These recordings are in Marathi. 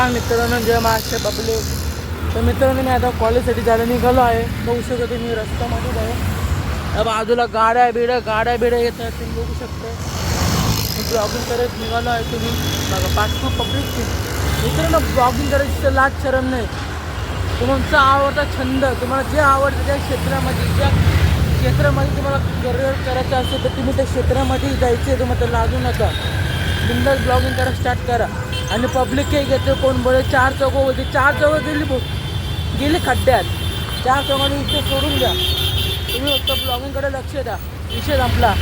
नमस्कार मित्रांनो, जय महाराष्ट्र पब्लिक. तर मित्रांनो, मी आता कॉलेजसाठी जायला निघालो आहे. बघू शकतो मी रस्त्यामध्येच आहे. या बाजूला गाड्या बिड्या येत आहेत, तुम्ही बघू शकता. मी ब्लॉगिंग करत निघालो आहे. तुम्ही बघा, पासपोर्ट पब्लिक. मित्रांनो, ब्लॉगिंग करायची तर लाज शरम नाही. तुमचा आवडता छंद, तुम्हाला जे आवडतं त्या ज्या क्षेत्रामध्ये तुम्हाला करिअर करायचं असेल तर तुम्ही त्या क्षेत्रामध्ये जायचे. तुम्हाला तर लाजू नका. बिंदास ब्लॉगिंग करा, स्टार्ट करा. आणि पब्लिक काही घेते, कोण बोले 4 चौघं होते, 4 चौघं गेली खड्ड्यात. 4 चौघांनी इथे सोडून द्या. तुम्ही फक्त ब्लॉगिंगकडे लक्ष द्या. विषय संपला.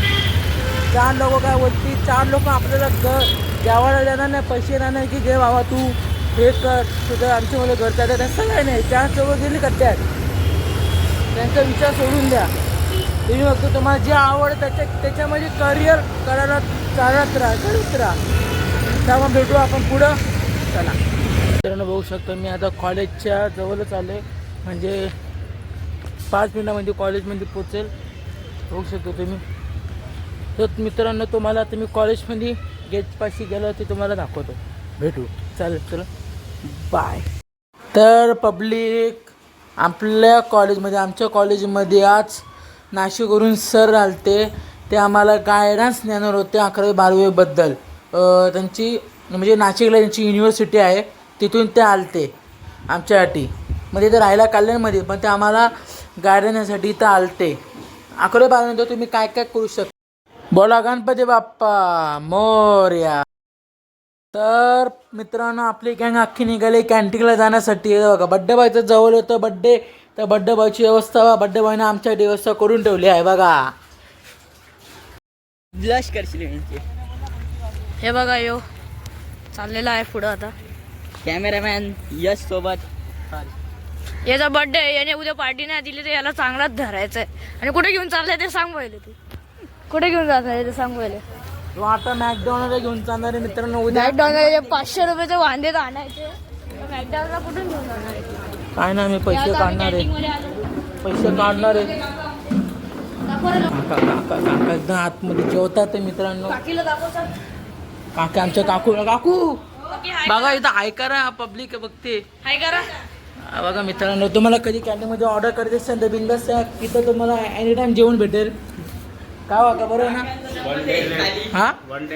4 लोक काय बोलती, 4 लोक आपल्याला द्यावायला देणार नाही, पैसे देणार नाही की घे बाबा तू हे कर, तुझं आमच्या मला घर चालतं. तसं काय नाही. 4 चौघं गेली खड्ड्यात. त्यांचा विचार सोडून द्या. तुम्ही फक्त तुम्हाला जे आवडतं त्याच्यामध्ये करिअर करायला करत राहा. तेव्हा भेटू आपण पुढं. चला मित्रांनो, बघू शकतो मी आता कॉलेजच्या जवळच आलो आहे. म्हणजे 5 मिनिटामध्ये कॉलेजमध्ये पोचेल. बघू शकतो तुम्ही. तर मित्रांनो, तुम्हाला आता मी कॉलेजमध्ये गेटपाशी गेलो ते तुम्हाला दाखवतो. भेटू. चालेल, चला बाय. तर पब्लिक, आमच्या कॉलेजमध्ये आज नाशिकवरून सर आलते. ते आम्हाला गायडन्स देणार होते 11वी 12वीबद्दल. त्यांची म्हणजे नाशिकला त्यांची युनिव्हर्सिटी आहे, तिथून ते आलते आमच्यासाठी. म्हणजे ते राहायला कल्याणमध्ये, पण ते आम्हाला गायडन्ससाठी इथं आलते. 11वी 12वीनंतर तुम्ही काय काय करू शकता. बोला गणपती बाप्पा मोरया. तर मित्रांनो, आपली गँग अख्खी निघाली कॅन्टीनला जाण्यासाठी. बघा, बड्डे बॉयचं जवळ होतं बड्डे, तर बड्डे बॉयची व्यवस्था बड्डे बॉयनं आमच्यासाठी व्यवस्था करून ठेवली आहे. बघा, ब्लश करशील म्हणजे. हे बघा, यो चाललेला आहे पुढं. आता कॅमेरामॅन यश सोबत. याचा बर्थडे, याने उद्या पार्टी नाही दिली तर याला चांगलाच धरायचं आहे. आणि कुठे घेऊन चाललाय ते सांग पहिले. तू कुठे घेऊन जाणार ते सांग पहिले. तू आता मॅकडॉनल्डला घेऊन चालणार आहे मित्रांनो. उद्या मॅकडॉनल्डचे 500 रुपयाचे वांदे आणायचे. मॅकडॉनल्डला कुठून घेऊन जाणार आहे? काय ना, मी पैसे काढणार आहे. काका एकदम आतमध्ये जेवतात ते मित्रांनो. काका आमच्या काकू बघा, इथं हाय करा. पब्लिक बघते, हाय करा. बघा मित्रांनो, तुम्हाला कधी कॅन्टीनमध्ये ऑर्डर करायचं असेल तर बिंदास तिथं तुम्हाला एनी टाइम जेवण भेटेल. काय बघा, बरोबर ना. हां, वन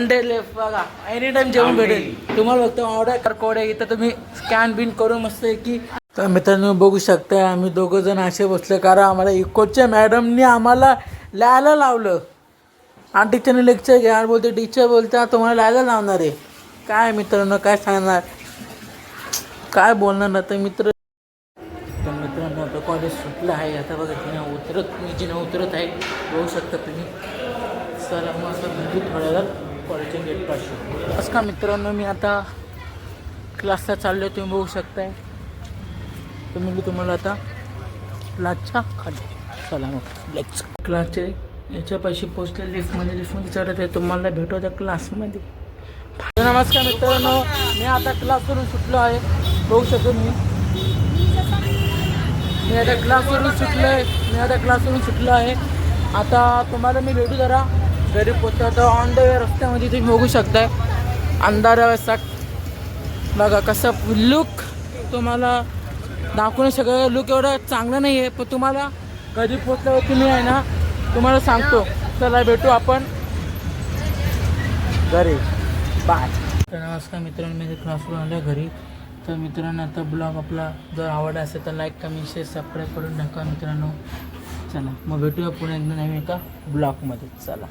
डे लेफ्ट. बघा, एनी टाइम जेवण भेटेल तुम्हाला. फक्त ऑर्डर कोड आहे इथं, तुम्ही स्कॅन बिन करून मस्त आहे की. तर मित्रांनो, बघू शकता आम्ही दोघं जण असे बसले, कारण आम्हाला इकोच्या मॅडमनी आम्हाला लिहायला लावलं. आणि टीचरने लेक्चर घ्या बोलते. टीचर बोलते तुम्हाला लिहायला लावणार आहे. काय मित्रांनो, काय सांगणार, काय बोलणार ना. तर मित्रांनो, आता कॉलेज सुटलं आहे. आता बघा, जिना उतरत आहे. बघू शकता तुम्ही. चला मग असं भेटू थोड्या वेळात कॉलेजच्या गेटपाशी. असं का मित्रांनो, मी आता क्लासला चाललो आहे. तुम्ही बघू शकताय. तर मी तुम्हाला आता क्लासच्या खाली. चला मग क्लासचे याच्यापाशी पोचले. लिफ्टमध्ये चढत आहे. तुम्हाला भेटू त्या क्लासमध्ये. नमस्कार मित्रांनो, मी आता क्लासवरून सुटलो आहे. बघू शकतो मी आता क्लासवरून सुटलो आहे. आता तुम्हाला मी भेटू जरा घरी पोचतो. ऑन द वे रस्त्यामध्ये तुम्ही बघू शकताय अंधाराचा. बघा कसं लुक तुम्हाला दाखवून सगळं. लुक एवढं चांगलं नाही आहे, पण तुम्हाला घरी पोचल्यावर तुम्ही आहे ना, तुम्हाला सांगतो. चला भेटू आपण घरी. बाय. तर नमस्कार मित्रांनो, मी क्लासवरून आलो घरी. तर मित्रांनो, आता ब्लॉग आपला जर आवडला असेल तर लाईक, कमेंट, शेअर, सबस्क्राईब करून टाका मित्रांनो. चला मग भेटूया पुन्हा एकदा नवीन एका ब्लॉगमध्ये. चला.